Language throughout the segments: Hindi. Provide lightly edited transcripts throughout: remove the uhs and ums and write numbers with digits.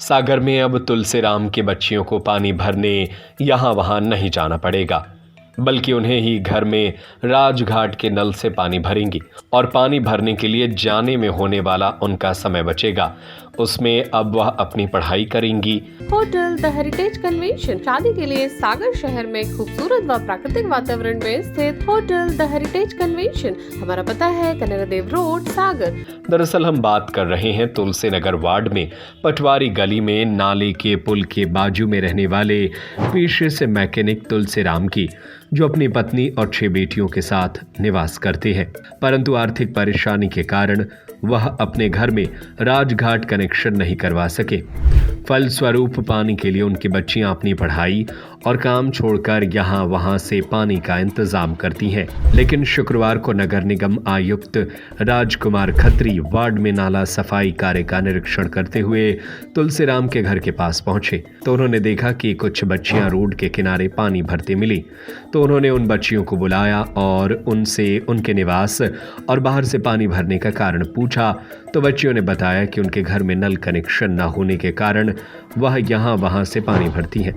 सागर में अब तुलसीराम के बच्चियों को पानी भरने यहाँ वहाँ नहीं जाना पड़ेगा, बल्कि उन्हें ही घर में राजघाट के नल से पानी भरेंगी और पानी भरने के लिए जाने में होने वाला उनका समय बचेगा, उसमें अब वह अपनी पढ़ाई करेंगी। होटल द हेरिटेज कन्वेंशन शादी के लिए सागर शहर में खूबसूरत व प्राकृतिक वातावरण में स्थित होटल द हेरिटेज कन्वेंशन। हमारा पता है कनेरा देव रोड, सागर। दरअसल हम बात कर रहे हैं तुलसी नगर वार्ड में पटवारी गली में नाले के पुल के बाजू में रहने वाले पेशे से मैकेनिक तुलसीराम की, जो अपनी पत्नी और 6 बेटियों के साथ निवास करते हैं, परंतु आर्थिक परेशानी के कारण वह अपने घर में राजघाट कनेक्शन नहीं करवा सके। फलस्वरूप पानी के लिए उनकी बच्चियां अपनी पढ़ाई और काम छोड़कर यहाँ वहाँ से पानी का इंतजाम करती हैं। लेकिन शुक्रवार को नगर निगम आयुक्त राजकुमार खत्री वार्ड में नाला सफाई कार्य का निरीक्षण करते हुए तुलसीराम के घर के पास पहुंचे तो उन्होंने देखा कि कुछ बच्चियां रोड के किनारे पानी भरते मिली। तो उन्होंने उन बच्चियों को बुलाया और उनसे उनके निवास और बाहर से पानी भरने का कारण पूछा तो बच्चियों ने बताया कि उनके घर में नल कनेक्शन न होने के कारण वह यहाँ वहाँ से पानी भरती हैं।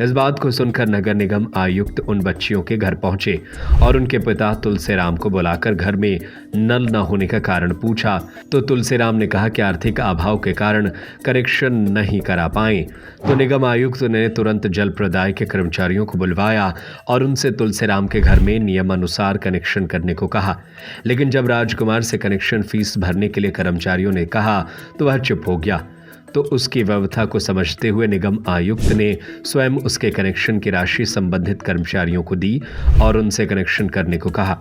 इस बात को सुनकर नगर निगम आयुक्त उन बच्चियों के घर पहुंचे और उनके पिता तुलसीराम को बुलाकर घर में नल न होने का कारण पूछा तो तुलसीराम ने कहा कि आर्थिक अभाव के कारण कनेक्शन नहीं करा पाए। तो निगम आयुक्त ने तुरंत जल प्रदाय के कर्मचारियों को बुलवाया और उनसे तुलसीराम के घर में नियमानुसार कनेक्शन करने को कहा। लेकिन जब राजकुमार से कनेक्शन फीस भरने के लिए कर्मचारियों ने कहा तो वह चुप हो गया। तो उसकी व्यवस्था को समझते हुए निगम आयुक्त ने स्वयं उसके कनेक्शन की राशि संबंधित कर्मचारियों को दी और उनसे कनेक्शन करने को कहा,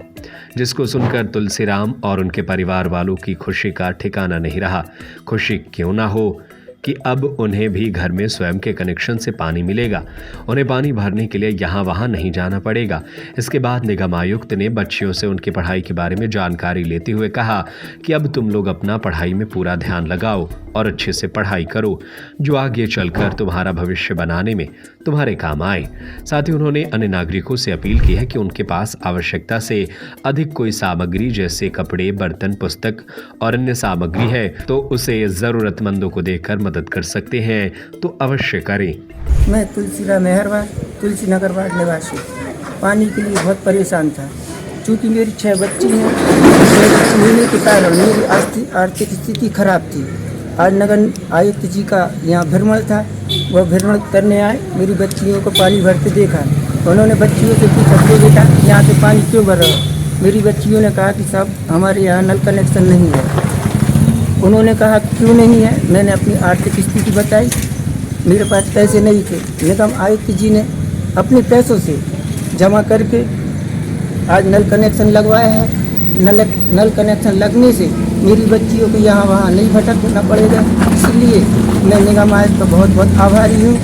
जिसको सुनकर तुलसीराम और उनके परिवार वालों की खुशी का ठिकाना नहीं रहा। खुशी क्यों ना हो कि अब उन्हें भी घर में स्वयं के कनेक्शन से पानी मिलेगा, उन्हें पानी भरने के लिए यहाँ वहाँ नहीं जाना पड़ेगा। इसके बाद निगम आयुक्त ने बच्चियों से उनकी पढ़ाई के बारे में जानकारी लेते हुए कहा कि अब तुम लोग अपना पढ़ाई में पूरा ध्यान लगाओ और अच्छे से पढ़ाई करो, जो आगे चलकर तुम्हारा भविष्य बनाने में तुम्हारे काम आए। साथ ही उन्होंने अन्य नागरिकों से अपील की है कि उनके पास आवश्यकता से अधिक कोई सामग्री जैसे कपड़े, बर्तन, पुस्तक और अन्य सामग्री है तो उसे जरूरतमंदों को देकर मदद कर सकते हैं, तो अवश्य करें। मैं तुलसीराम मेहरबान, तुलसी नगर वार्ड निवासी, पानी के लिए बहुत परेशान था। चूँकि मेरी 6 बच्ची हैं, होने के कारण मेरी आर्थिक स्थिति खराब थी। आज नगर आयुक्त जी का यहाँ भ्रमण था, वह भ्रमण करने आए, मेरी बच्चियों को पानी भरते देखा। उन्होंने बच्चियों से पूछा कि बेटा यहाँ से पानी क्यों भर रहे हो? मेरी बच्चियों ने कहा कि साहब हमारे यहाँ नल कनेक्शन नहीं है। उन्होंने कहा क्यों नहीं है? मैंने अपनी आर्थिक स्थिति बताई, मेरे पास पैसे नहीं थे। निगम आयुक्त जी ने अपने पैसों से जमा करके आज नल कनेक्शन लगवाया है। नल कनेक्शन लगने से मेरी बच्चियों को यहाँ वहाँ नहीं भटकना पड़ेगा, इसलिए मैं निगम आयुक्त का बहुत बहुत आभारी हूँ।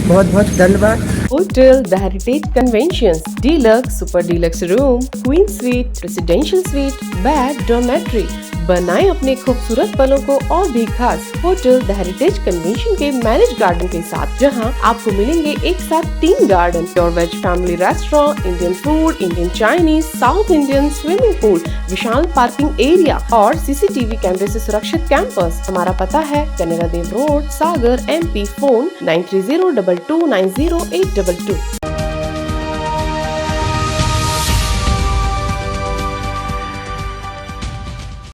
बहुत बहुत धन्यवाद। Hotel the heritage convention, deluxe, super deluxe room, queen suite, residential suite, bed, dormitory. बनाएं अपने खूबसूरत पलों को और भी खास होटल द हेरिटेज कन्वेंशन के मैरिज गार्डन के साथ, जहां आपको मिलेंगे एक साथ 3 garden, pure veg family restaurant, Indian food, Indian Chinese, south Indian, swimming pool, विशाल पार्किंग एरिया और सीसीटीवी कैमरे से सुरक्षित कैंपस। हमारा पता है कनेरा देव रोड, सागर, MP। फोन 9302290822।